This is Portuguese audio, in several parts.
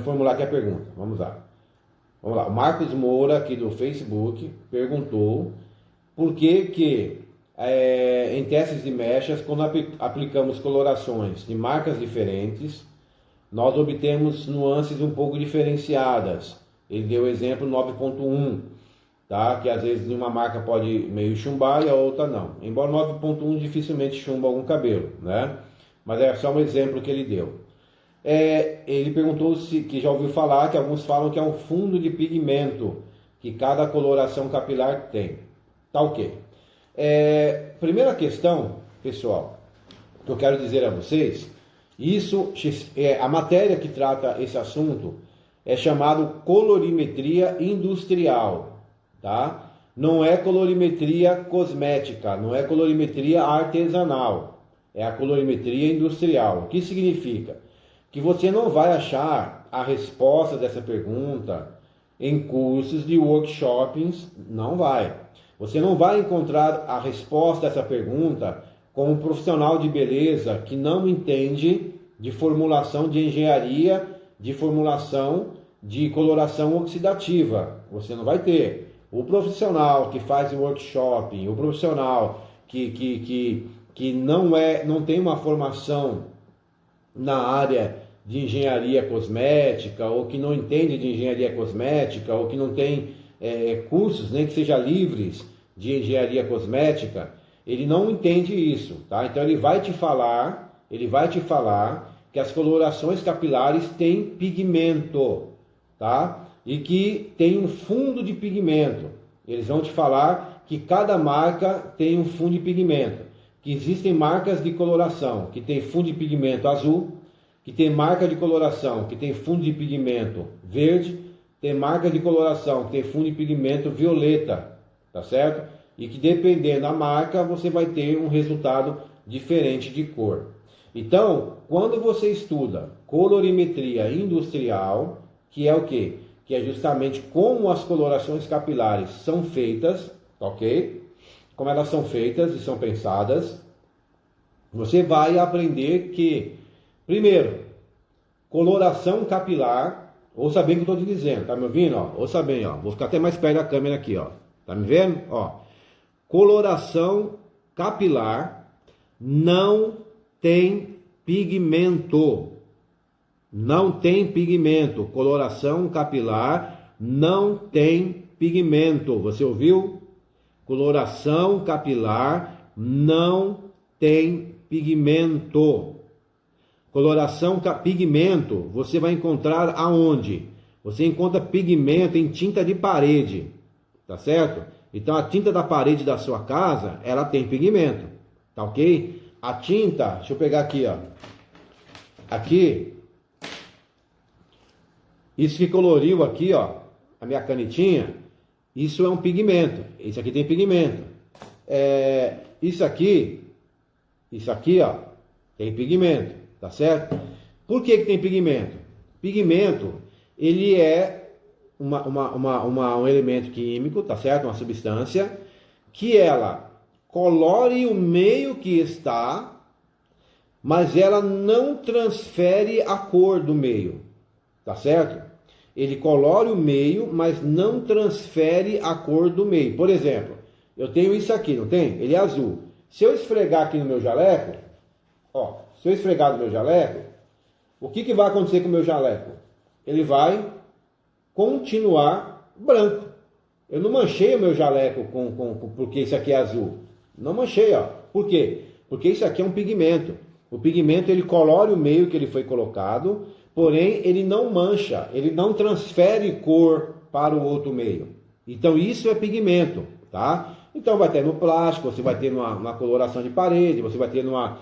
reformular aqui a pergunta. Vamos lá. Vamos lá. O Marcos Moura, aqui do Facebook, perguntou por que em testes de mechas, quando aplicamos colorações de marcas diferentes, nós obtemos nuances um pouco diferenciadas. Ele deu o exemplo 9.1, tá? Que às vezes uma marca pode meio chumbar e a outra não. Embora 9.1 dificilmente chumba algum cabelo, né? Mas é só um exemplo que ele deu. Ele perguntou se que já ouviu falar, que alguns falam que é um fundo de pigmento que cada coloração capilar tem. Tá ok. Primeira questão, pessoal, que eu quero dizer a vocês, a matéria que trata esse assunto é chamado colorimetria industrial, tá? Não é colorimetria cosmética, não é colorimetria artesanal, é a colorimetria industrial. O que significa? Que você não vai achar a resposta dessa pergunta em cursos de workshops, não vai. Você não vai encontrar a resposta dessa pergunta com um profissional de beleza que não entende de formulação de engenharia, de formulação de coloração oxidativa. Você não vai ter. O profissional que faz o workshop, o profissional que não tem uma formação na área de engenharia cosmética, ou que não entende de engenharia cosmética, ou que não tem cursos, nem que seja livres de engenharia cosmética, ele não entende isso, tá? Então ele vai te falar que as colorações capilares têm pigmento, tá? E que tem um fundo de pigmento. Eles vão te falar que cada marca tem um fundo de pigmento, que existem marcas de coloração que tem fundo de pigmento azul, que tem marca de coloração que tem fundo de pigmento verde, tem marca de coloração que tem fundo de pigmento violeta, tá certo? E que dependendo da marca você vai ter um resultado diferente de cor. Então, quando você estuda colorimetria industrial, que é o quê? Que é justamente como as colorações capilares são feitas, ok? Como elas são feitas e são pensadas, você vai aprender que, primeiro, coloração capilar, ouça bem o que eu estou te dizendo, tá me ouvindo? Ó? Ouça bem, ó. Vou ficar até mais perto da câmera aqui, ó. Tá me vendo? Ó. Coloração capilar não tem pigmento. Não tem pigmento. Coloração capilar não tem pigmento. Você ouviu? Coloração capilar não tem pigmento. Pigmento, você vai encontrar aonde? Você encontra pigmento em tinta de parede, tá certo? Então a tinta da parede da sua casa, ela tem pigmento, tá ok? A tinta, deixa eu pegar aqui, ó. Aqui, isso que coloriu aqui, ó, a minha canetinha, isso é um pigmento. Isso aqui tem pigmento. Isso aqui, ó, tem pigmento, tá certo? Por que tem pigmento? Pigmento, ele é um elemento químico, tá certo? Uma substância que ela colore o meio que está, mas ela não transfere a cor do meio, tá certo? Ele colore o meio, mas não transfere a cor do meio. Por exemplo, eu tenho isso aqui, não tem? Ele é azul. Se eu esfregar aqui no meu jaleco, ó, se eu esfregar no meu jaleco, o que vai acontecer com o meu jaleco? Ele vai continuar branco. Eu não manchei o meu jaleco porque isso aqui é azul. Não manchei, ó. Por quê? Porque isso aqui é um pigmento. O pigmento, ele colore o meio que ele foi colocado, porém ele não mancha, ele não transfere cor para o outro meio. Então isso é pigmento, tá? Então vai ter no plástico, você vai ter numa coloração de parede, você vai ter numa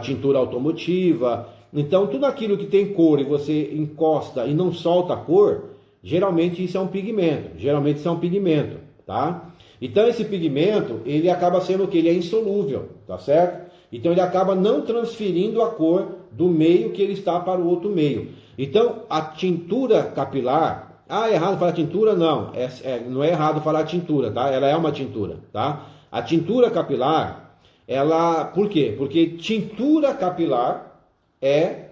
tintura automotiva. Então tudo aquilo que tem cor e você encosta e não solta a cor, geralmente isso é um pigmento, tá? Então esse pigmento, ele acaba sendo o que? Ele é insolúvel, tá certo? Então ele acaba não transferindo a cor do meio que ele está para o outro meio. Então a tintura capilar, é errado falar tintura? Não, não é errado falar tintura, tá? Ela é uma tintura, tá? A tintura capilar, por quê? Porque tintura capilar é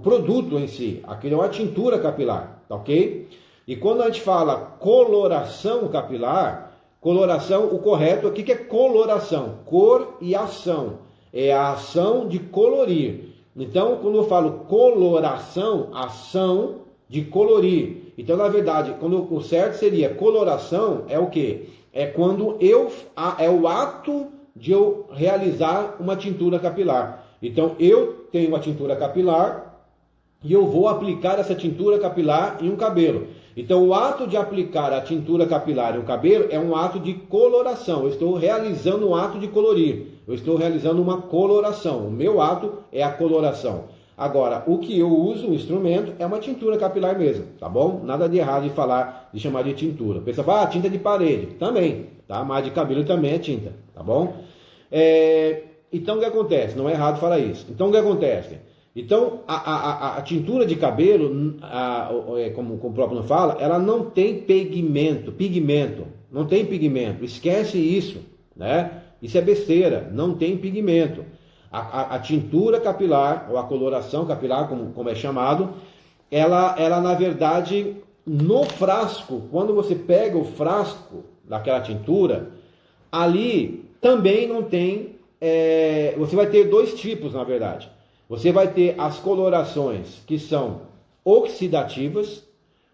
produto em si, aquilo é uma tintura capilar, tá ok? E quando a gente fala coloração capilar, coloração, o correto aqui que é coloração, cor e ação, é a ação de colorir. Então, quando eu falo coloração, ação de colorir. Então, na verdade, quando o certo seria coloração, é o quê? É quando é o ato de eu realizar uma tintura capilar. Então, eu tenho uma tintura capilar e eu vou aplicar essa tintura capilar em um cabelo. Então, o ato de aplicar a tintura capilar em um cabelo é um ato de coloração. Eu estou realizando um ato de colorir. Eu estou realizando uma coloração. O meu ato é a coloração. Agora, o que eu uso, o instrumento, é uma tintura capilar mesmo, tá bom? Nada de errado de chamar de tintura. O pessoal fala, tinta de parede. Também, tá? Mas de cabelo também é tinta, tá bom? Então, o que acontece? Não é errado falar isso. Então, o que acontece? Então, a tintura de cabelo, como o próprio nome fala, ela não tem pigmento, não tem pigmento, esquece isso, né? Isso é besteira, não tem pigmento. A tintura capilar, ou a coloração capilar, como é chamado, ela na verdade, no frasco, quando você pega o frasco daquela tintura, ali também não tem, você vai ter dois tipos, na verdade. Você vai ter as colorações que são oxidativas.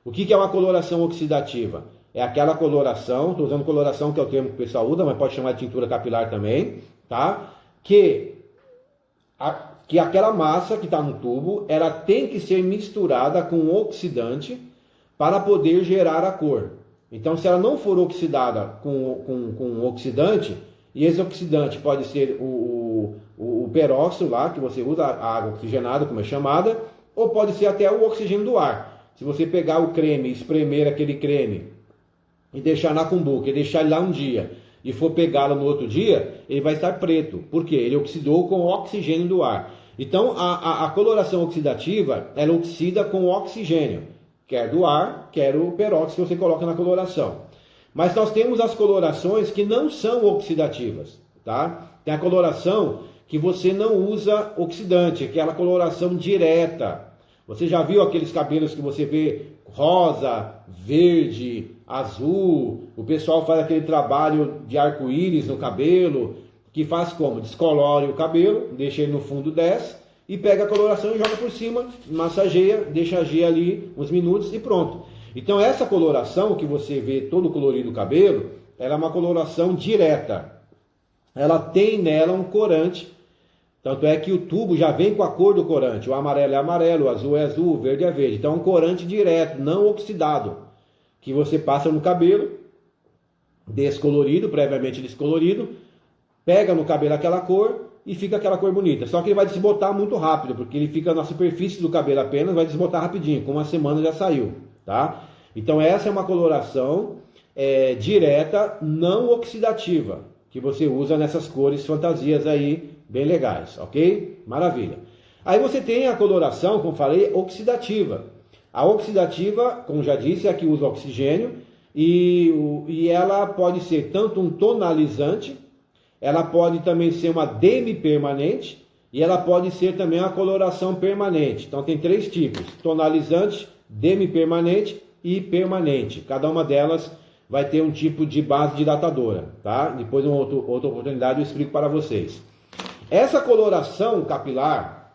O que é uma coloração oxidativa? É aquela coloração, estou usando coloração que é o termo que o pessoal usa, mas pode chamar de tintura capilar também, tá? Que aquela massa que está no tubo, ela tem que ser misturada com oxidante para poder gerar a cor. Então, se ela não for oxidada com oxidante, e esse oxidante pode ser o peróxido lá, que você usa, a água oxigenada, como é chamada, ou pode ser até o oxigênio do ar. Se você pegar o creme, espremer aquele creme e deixar na cumbuca, e deixar ele lá um dia, e for pegá-lo no outro dia, ele vai estar preto. Por quê? Ele oxidou com o oxigênio do ar. Então, a coloração oxidativa, ela oxida com oxigênio, quer do ar, quer o peróxido que você coloca na coloração. Mas nós temos as colorações que não são oxidativas, tá? Tem a coloração que você não usa oxidante, aquela coloração direta. Você já viu aqueles cabelos que você vê rosa, verde, azul? O pessoal faz aquele trabalho de arco-íris no cabelo, que faz como? Descolore o cabelo, deixa ele no fundo, desce, e pega a coloração e joga por cima, massageia, deixa agir ali uns minutos e pronto. Então essa coloração que você vê todo colorido do cabelo, ela é uma coloração direta. Ela tem nela um corante, tanto é que o tubo já vem com a cor do corante. O amarelo é amarelo, o azul é azul, o verde é verde. Então é um corante direto, não oxidado, que você passa no cabelo, descolorido, previamente descolorido, pega no cabelo aquela cor e fica aquela cor bonita. Só que ele vai desbotar muito rápido, porque ele fica na superfície do cabelo apenas, vai desbotar rapidinho, com uma semana já saiu. Tá? Então essa é uma coloração direta, não oxidativa, que você usa nessas cores fantasias aí, bem legais, ok? Maravilha. Aí você tem a coloração, como falei, oxidativa. A oxidativa, como já disse, é a que usa oxigênio, e ela pode ser tanto um tonalizante, ela pode também ser uma demi-permanente, e ela pode ser também uma coloração permanente. Então tem três tipos: tonalizante, demi-permanente e permanente. Cada uma delas vai ter um tipo de base dilatadora, tá? Depois, em outra oportunidade, eu explico para vocês. Essa coloração capilar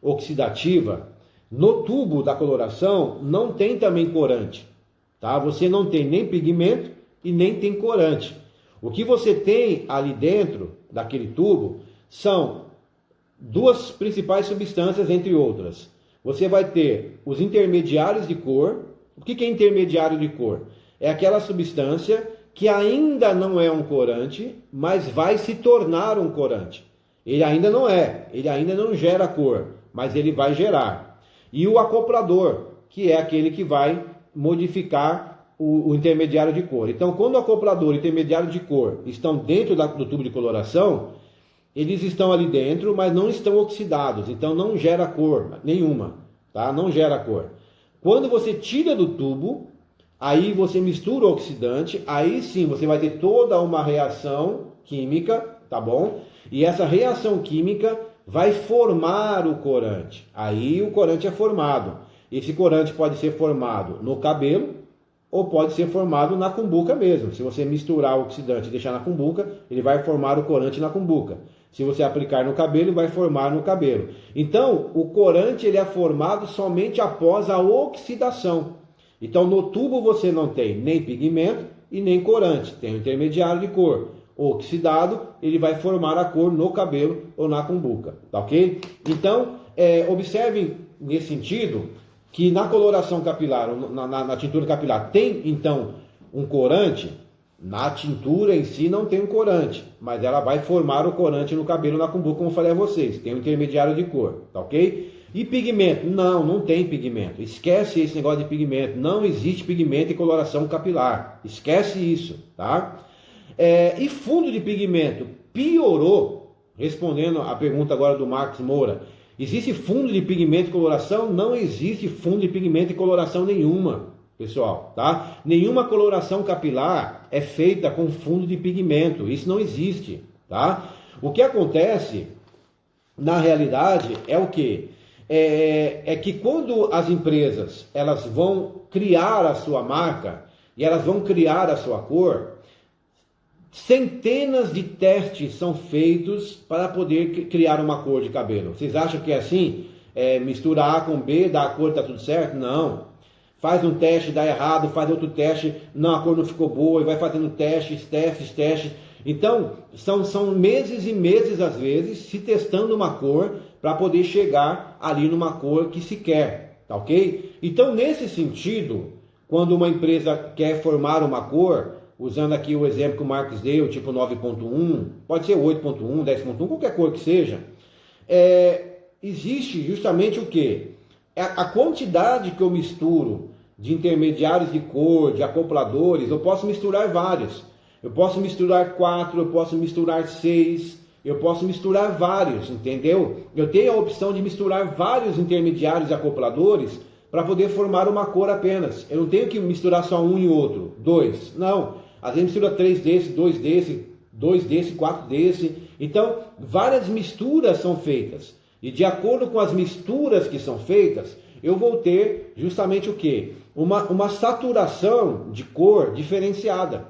oxidativa, no tubo da coloração, não tem também corante, tá? Você não tem nem pigmento e nem tem corante. O que você tem ali dentro daquele tubo são duas principais substâncias, entre outras. Você vai ter os intermediários de cor. O que é intermediário de cor? É aquela substância que ainda não é um corante, mas vai se tornar um corante. Ele ainda não é, ele ainda não gera cor, mas ele vai gerar. E o acoplador, que é aquele que vai modificar o intermediário de cor. Então, quando o acoplador e o intermediário de cor estão dentro do tubo de coloração, eles estão ali dentro, mas não estão oxidados, então não gera cor nenhuma, tá? Não gera cor. Quando você tira do tubo, aí você mistura o oxidante, aí sim você vai ter toda uma reação química, tá bom? E essa reação química vai formar o corante. Aí o corante é formado. Esse corante pode ser formado no cabelo ou pode ser formado na cumbuca mesmo. Se você misturar o oxidante e deixar na cumbuca, ele vai formar o corante na cumbuca. Se você aplicar no cabelo, vai formar no cabelo. Então, o corante ele é formado somente após a oxidação. Então, no tubo você não tem nem pigmento e nem corante, tem um intermediário de cor. Oxidado, ele vai formar a cor no cabelo ou na cumbuca, tá ok? Então, observem nesse sentido que na coloração capilar, na tintura capilar, tem então um corante. Na tintura em si não tem um corante, mas ela vai formar o corante no cabelo, na cumbuca, como eu falei a vocês. Tem um intermediário de cor, tá ok? E pigmento? Não tem pigmento. Esquece esse negócio de pigmento. Não existe pigmento em coloração capilar. Esquece isso, tá? E fundo de pigmento? Piorou. Respondendo a pergunta agora do Marcos Moura. Existe fundo de pigmento em coloração? Não existe fundo de pigmento em coloração nenhuma, pessoal, tá? Nenhuma coloração capilar é feita com fundo de pigmento. Isso não existe, tá? O que acontece, na realidade, é o quê? É que quando as empresas elas vão criar a sua marca e elas vão criar a sua cor, centenas de testes são feitos para poder criar uma cor de cabelo. Vocês acham que é assim? Mistura A com B, dá a cor, tá tudo certo? Não. Faz um teste, dá errado, faz outro teste, não, a cor não ficou boa, e vai fazendo testes. Então, são meses e meses, às vezes, se testando uma cor para poder chegar ali numa cor que se quer, tá ok? Então, nesse sentido, quando uma empresa quer formar uma cor, usando aqui o exemplo que o Marcos deu, tipo 9.1, pode ser 8.1, 10.1, qualquer cor que seja, existe justamente o quê? A quantidade que eu misturo de intermediários de cor, de acopladores, eu posso misturar vários. Eu posso misturar 4, eu posso misturar 6, eu posso misturar vários, entendeu? Eu tenho a opção de misturar vários intermediários e acopladores para poder formar uma cor apenas. Eu não tenho que misturar só um e outro, 2. Não, às vezes mistura 3 desse, 2 desse, 2 desse, 4 desse. Então, várias misturas são feitas. E de acordo com as misturas que são feitas, eu vou ter justamente o quê? Uma saturação de cor diferenciada.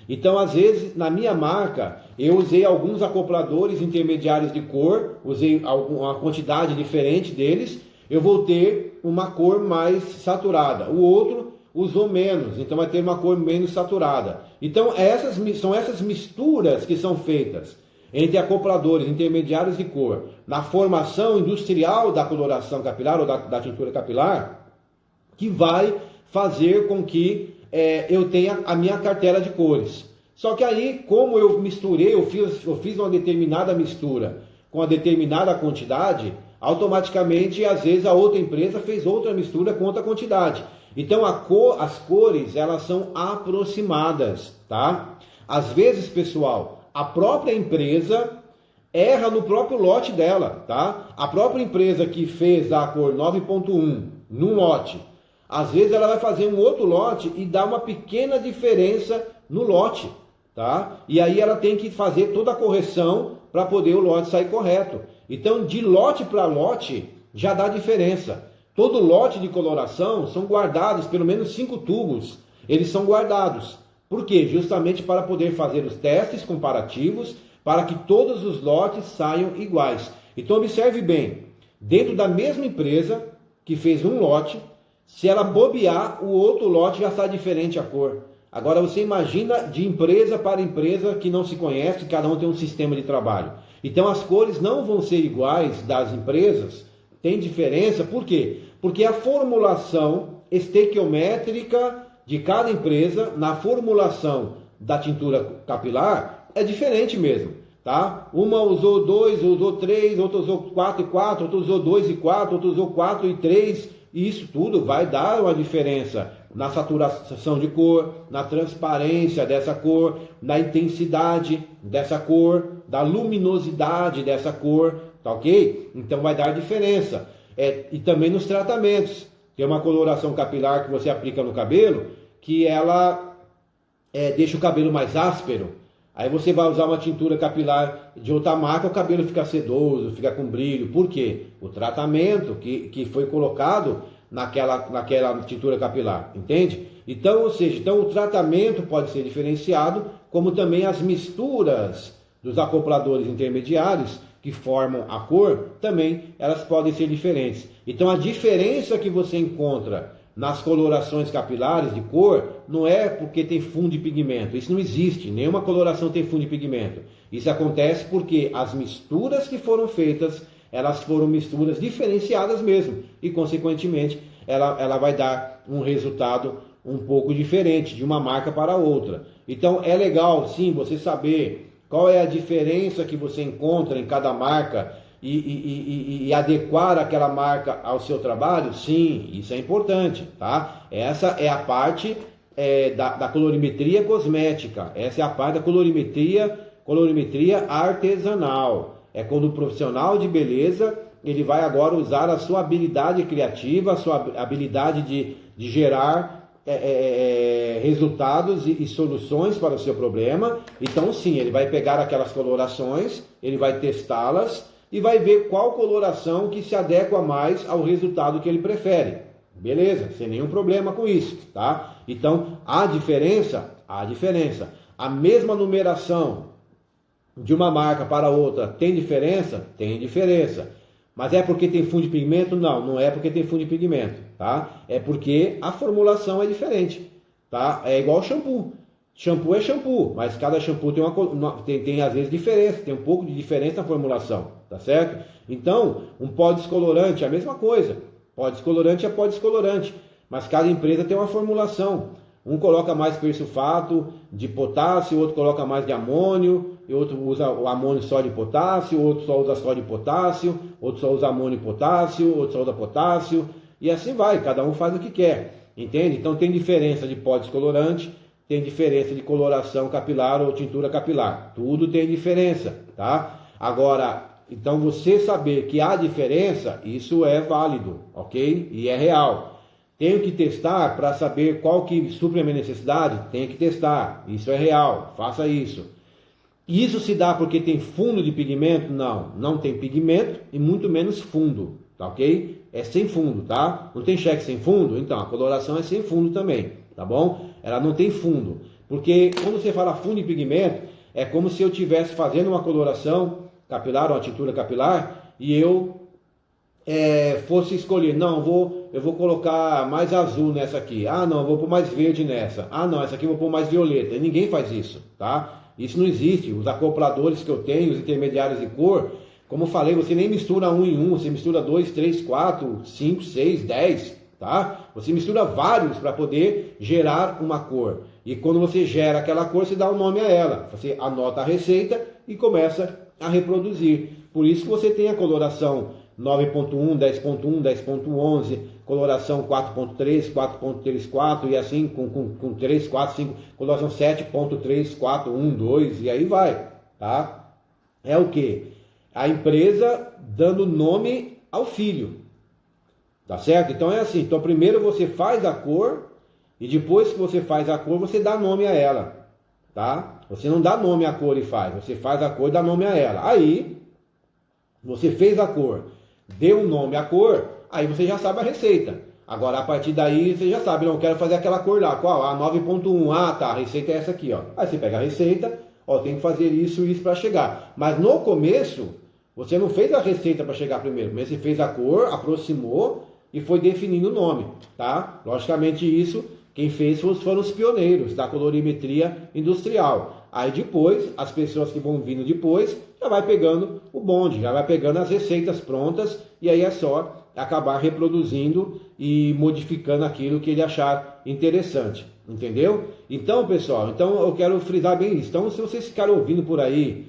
Então, às vezes, na minha marca, eu usei alguns acopladores intermediários de cor, usei uma quantidade diferente deles, eu vou ter uma cor mais saturada. O outro usou menos, então vai ter uma cor menos saturada. Então, são essas misturas que são feitas entre acopladores intermediários de cor, na formação industrial da coloração capilar ou da tintura capilar, que vai fazer com que eu tenha a minha cartela de cores. Só que aí, como eu misturei, eu fiz uma determinada mistura com uma determinada quantidade, automaticamente, às vezes, a outra empresa fez outra mistura com outra quantidade. Então, as cores, elas são aproximadas, tá? Às vezes, pessoal, a própria empresa erra no próprio lote dela, tá? A própria empresa que fez a cor 9.1 num lote, às vezes ela vai fazer um outro lote e dá uma pequena diferença no lote, tá? E aí ela tem que fazer toda a correção para poder o lote sair correto. Então, de lote para lote, já dá diferença. Todo lote de coloração são guardados, pelo menos 5 tubos, eles são guardados. Por quê? Justamente para poder fazer os testes comparativos, para que todos os lotes saiam iguais. Então, observe bem, dentro da mesma empresa que fez um lote, se ela bobear, o outro lote já está diferente a cor. Agora, você imagina de empresa para empresa que não se conhece, cada um tem um sistema de trabalho. Então, as cores não vão ser iguais das empresas, tem diferença, por quê? Porque a formulação estequiométrica de cada empresa, na formulação da tintura capilar, é diferente mesmo, tá? Uma usou 2, usou 3, outra usou 4 e 4, outra usou 2 e 4, outra usou 4 e 3, e isso tudo vai dar uma diferença na saturação de cor, na transparência dessa cor, na intensidade dessa cor, da luminosidade dessa cor, tá ok? Então vai dar diferença. E também nos tratamentos. Tem uma coloração capilar que você aplica no cabelo, que ela deixa o cabelo mais áspero. Aí você vai usar uma tintura capilar de outra marca, o cabelo fica sedoso, fica com brilho. Por quê? O tratamento que foi colocado naquela tintura capilar, entende? Então, ou seja, então o tratamento pode ser diferenciado, como também as misturas dos acopladores intermediários que formam a cor, também elas podem ser diferentes. Então a diferença que você encontra nas colorações capilares de cor não é porque tem fundo de pigmento. Isso não existe, nenhuma coloração tem fundo de pigmento. Isso acontece porque as misturas que foram feitas, elas foram misturas diferenciadas mesmo, e consequentemente ela vai dar um resultado um pouco diferente de uma marca para outra. Então é legal sim você saber qual é a diferença que você encontra em cada marca e adequar aquela marca ao seu trabalho. Sim, isso é importante, tá? Essa é a parte da colorimetria cosmética. Essa é a parte da colorimetria artesanal. É quando o profissional de beleza ele vai agora usar a sua habilidade criativa, a sua habilidade de gerar resultados e soluções para o seu problema. Então sim, ele vai pegar aquelas colorações, ele vai testá-las e vai ver qual coloração que se adequa mais ao resultado que ele prefere. Beleza, sem nenhum problema com isso, tá? Então, há diferença? Há diferença. A mesma numeração de uma marca para outra tem diferença? Tem diferença. Mas é porque tem fundo de pigmento? Não, não é porque tem fundo de pigmento, tá? É porque a formulação é diferente, tá? É igual shampoo. Shampoo é shampoo, mas cada shampoo tem às vezes diferença, tem um pouco de diferença na formulação, tá certo? Então, um pó descolorante é a mesma coisa. Pó descolorante é pó descolorante, mas cada empresa tem uma formulação. Um coloca mais persulfato de potássio, outro coloca mais de amônio, e outro usa o amônio só de potássio, outro só usa só de potássio, outro só usa amônio e potássio, outro só usa potássio, e assim vai, cada um faz o que quer, entende? Então tem diferença de pó descolorante, tem diferença de coloração capilar ou tintura capilar, tudo tem diferença, tá? Agora, então você saber que há diferença, isso é válido, ok? E é real. Tenho que testar para saber qual que supre a minha necessidade? Tenho que testar, isso é real, faça isso. Isso se dá porque tem fundo de pigmento? Não, não tem pigmento e muito menos fundo, tá ok? É sem fundo, tá? Não tem cheque sem fundo? Então, a coloração é sem fundo também, tá bom? Ela não tem fundo, porque quando você fala fundo de pigmento, é como se eu estivesse fazendo uma coloração capilar, uma tintura capilar, e eu fosse escolher, não, eu vou colocar mais azul nessa aqui, ah não, eu vou pôr mais verde nessa, ah não, essa aqui eu vou pôr mais violeta. E ninguém faz isso, tá? Isso não existe. Os acopladores que eu tenho, os intermediários de cor, como eu falei, você nem mistura um em um, você mistura 2, 3, 4, 5, 6, 10, tá? Você mistura vários para poder gerar uma cor. E quando você gera aquela cor, você dá um nome a ela. Você anota a receita e começa a reproduzir. Por isso que você tem a coloração 9.1, 10.1, 10.11, coloração 4.3, 4.34 e assim com 3, 4, 5, coloração 7.3, 4, 1, 2 e aí vai, tá? É o que? A empresa dando nome ao filho, tá certo? Então é assim, então primeiro você faz a cor e depois que você faz a cor você dá nome a ela, tá? Você não dá nome à cor e faz, você faz a cor e dá nome a ela. Aí, você fez a cor, deu um nome à cor, aí você já sabe a receita. Agora, a partir daí, você já sabe, não quero fazer aquela cor lá. Qual? A 9.1. Ah, tá, a receita é essa aqui, ó. Aí você pega a receita, ó, tem que fazer isso e isso para chegar. Mas no começo, você não fez a receita para chegar primeiro. Primeiro você fez a cor, aproximou e foi definindo o nome, tá? Logicamente isso, quem fez foram os pioneiros da colorimetria industrial. Aí depois, as pessoas que vão vindo depois, já vai pegando o bonde, já vai pegando as receitas prontas, e aí é só acabar reproduzindo e modificando aquilo que ele achar interessante, entendeu? Então, pessoal, eu quero frisar bem isso. Então, se vocês ficarem ouvindo por aí,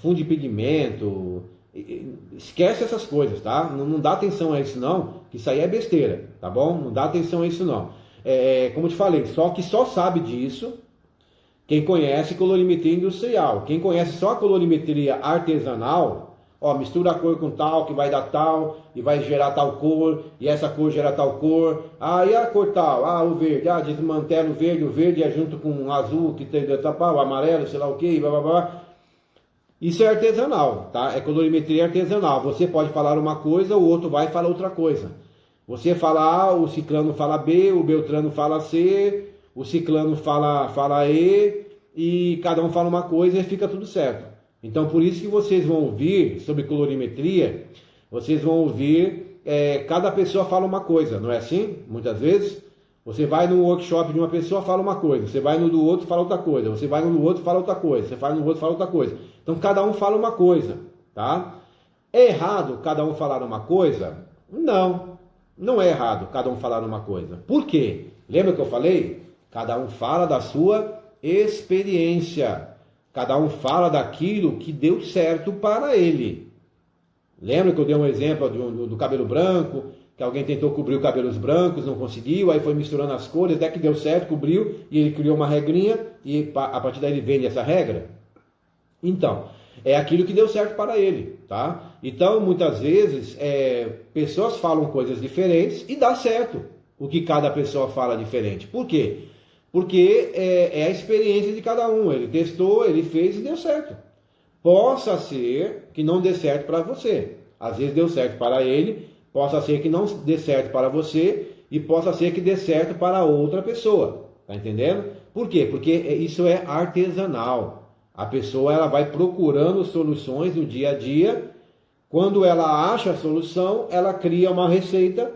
fundo de pigmento, esquece essas coisas, tá? Não dá atenção a isso não, que isso aí é besteira, tá bom? Não dá atenção a isso não. Como eu te falei, só sabe disso quem conhece colorimetria industrial. Quem conhece só a colorimetria artesanal, ó, mistura a cor com tal, que vai dar tal, e vai gerar tal cor, e essa cor gera tal cor, e a cor tal, o verde, desmantela o verde é junto com o azul, que tem o amarelo, sei lá o que, blá blá blá. Isso é artesanal, tá? É colorimetria artesanal. Você pode falar uma coisa, o outro vai falar outra coisa. Você fala A, o ciclano fala B, o beltrano fala C, o ciclano fala E, e cada um fala uma coisa e fica tudo certo. Então, por isso que vocês vão ouvir sobre colorimetria, vocês vão ouvir, cada pessoa fala uma coisa, não é assim? Muitas vezes, você vai no workshop de uma pessoa, fala uma coisa, você vai no do outro, fala outra coisa, você vai no do outro, fala outra coisa, você vai no outro, fala outra coisa. Então, cada um fala uma coisa, tá? É errado cada um falar uma coisa? Não, não é errado cada um falar uma coisa. Por quê? Lembra que eu falei? Cada um fala da sua experiência. Cada um fala daquilo que deu certo para ele. Lembra que eu dei um exemplo do cabelo branco, que alguém tentou cobrir os cabelos brancos, não conseguiu, aí foi misturando as cores, até que deu certo, cobriu, e ele criou uma regrinha, e a partir daí ele vende essa regra? Então, é aquilo que deu certo para ele, tá? Então, muitas vezes, pessoas falam coisas diferentes e dá certo o que cada pessoa fala diferente. Por quê? Porque é a experiência de cada um. Ele testou, ele fez e deu certo. Possa ser que não dê certo para você. Às vezes deu certo para ele, possa ser que não dê certo para você e possa ser que dê certo para outra pessoa. Tá entendendo? Por quê? Porque isso é artesanal. A pessoa ela vai procurando soluções no dia a dia. Quando ela acha a solução, ela cria uma receita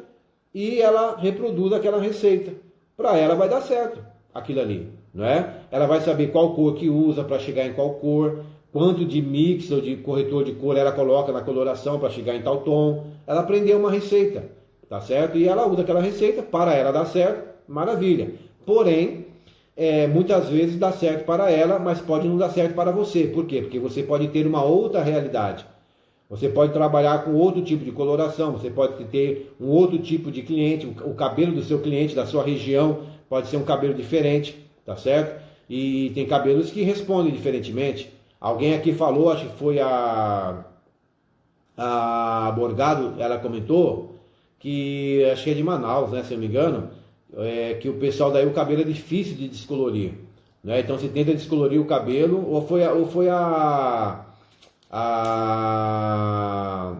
e ela reproduz aquela receita. Para ela vai dar certo aquilo ali, não é? Ela vai saber qual cor que usa para chegar em qual cor, quanto de mix ou de corretor de cor ela coloca na coloração para chegar em tal tom. Ela aprendeu uma receita, tá certo? E ela usa aquela receita, para ela dar certo, maravilha. Porém, muitas vezes dá certo para ela, mas pode não dar certo para você. Por quê? Porque você pode ter uma outra realidade. Você pode trabalhar com outro tipo de coloração, você pode ter um outro tipo de cliente, o cabelo do seu cliente, da sua região, pode ser um cabelo diferente, tá certo? E tem cabelos que respondem diferentemente. Alguém aqui falou, acho que foi a Borgado, ela comentou, que acho que é de Manaus, né, se eu não me engano, que o pessoal daí o cabelo é difícil de descolorir, né? Então você tenta descolorir o cabelo, ou foi a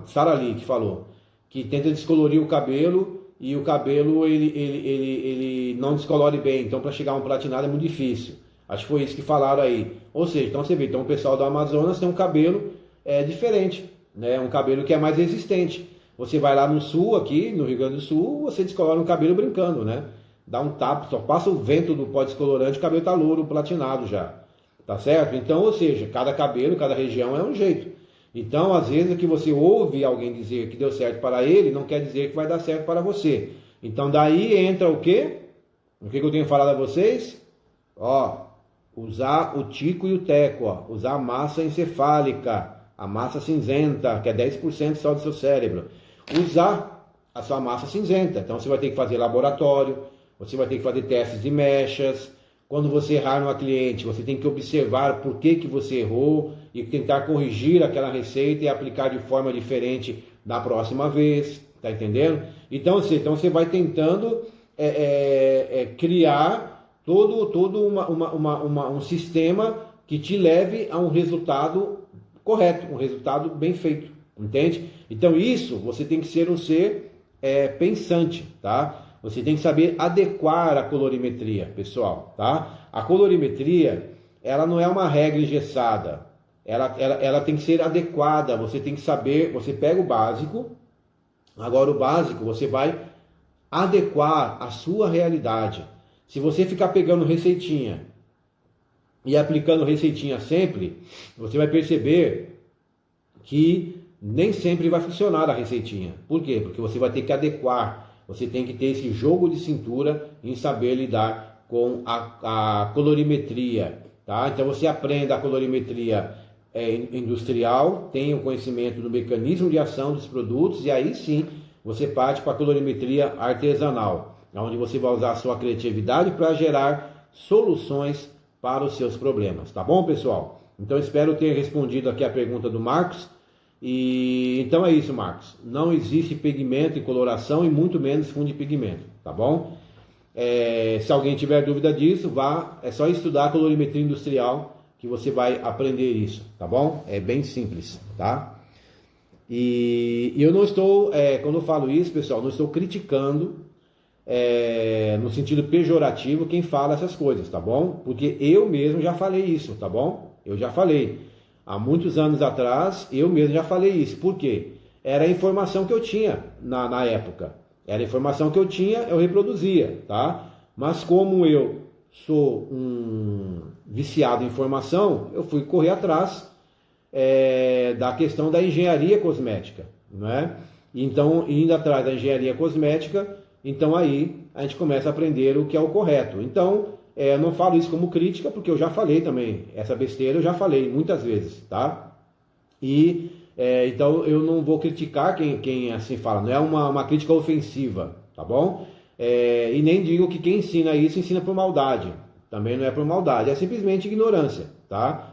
Sara Lee que falou, que tenta descolorir o cabelo e o cabelo ele não descolore bem, então para chegar a um platinado é muito difícil. Acho que foi isso que falaram aí. Ou seja, então você vê, então o pessoal do Amazonas tem um cabelo diferente, né? Um cabelo que é mais resistente. Você vai lá no sul, aqui no Rio Grande do Sul, você descolora um cabelo brincando, né? Dá um tapa, só passa o vento do pó descolorante, o cabelo tá louro, platinado já. Tá certo? Então, ou seja, cada cabelo, cada região é um jeito. Então, às vezes, que você ouve alguém dizer que deu certo para ele, não quer dizer que vai dar certo para você. Então, daí entra o quê? O que eu tenho falado a vocês? Usar o tico e o teco, usar a massa encefálica, a massa cinzenta, que é 10% só do seu cérebro. Usar a sua massa cinzenta. Então, você vai ter que fazer laboratório, você vai ter que fazer testes de mechas. Quando você errar numa cliente, você tem que observar por que você errou e tentar corrigir aquela receita e aplicar de forma diferente da próxima vez, tá entendendo? Então você vai tentando criar todo um sistema que te leve a um resultado correto, um resultado bem feito, entende? Então isso, você tem que ser um ser pensante, tá? Você tem que saber adequar a colorimetria, pessoal, tá? A colorimetria, ela não é uma regra engessada. Ela tem que ser adequada. Você tem que saber, você pega o básico, agora o básico você vai adequar a sua realidade. Se você ficar pegando receitinha e aplicando receitinha sempre, você vai perceber que nem sempre vai funcionar a receitinha. Por quê? Porque você vai ter que adequar. Você tem que ter esse jogo de cintura em saber lidar com a colorimetria, tá? Então você aprenda a colorimetria industrial, tem o conhecimento do mecanismo de ação dos produtos e aí sim você parte para a colorimetria artesanal, onde você vai usar a sua criatividade para gerar soluções para os seus problemas, tá bom, pessoal? Então espero ter respondido aqui a pergunta do Marcos E então é isso, Marcos. Não existe pigmento em coloração e muito menos fundo de pigmento, tá bom? Se alguém tiver dúvida disso, é só estudar colorimetria industrial que você vai aprender isso, tá bom? É bem simples, tá? E eu não estou, quando eu falo isso, pessoal, não estou criticando no sentido pejorativo quem fala essas coisas, tá bom? Porque eu mesmo já falei isso, tá bom? Eu já falei. Há muitos anos atrás, eu mesmo já falei isso. Por quê? Era a informação que eu tinha na época. Era a informação que eu tinha, eu reproduzia, tá? Mas como eu sou um viciado em informação, eu fui correr atrás da questão da engenharia cosmética, não é? Então, indo atrás da engenharia cosmética, então aí a gente começa a aprender o que é o correto. Então, eu não falo isso como crítica, porque eu já falei também, essa besteira eu já falei muitas vezes, tá? E então eu não vou criticar quem assim fala, não é uma crítica ofensiva, tá bom? E nem digo que quem ensina isso ensina por maldade, também não é por maldade, é simplesmente ignorância, tá?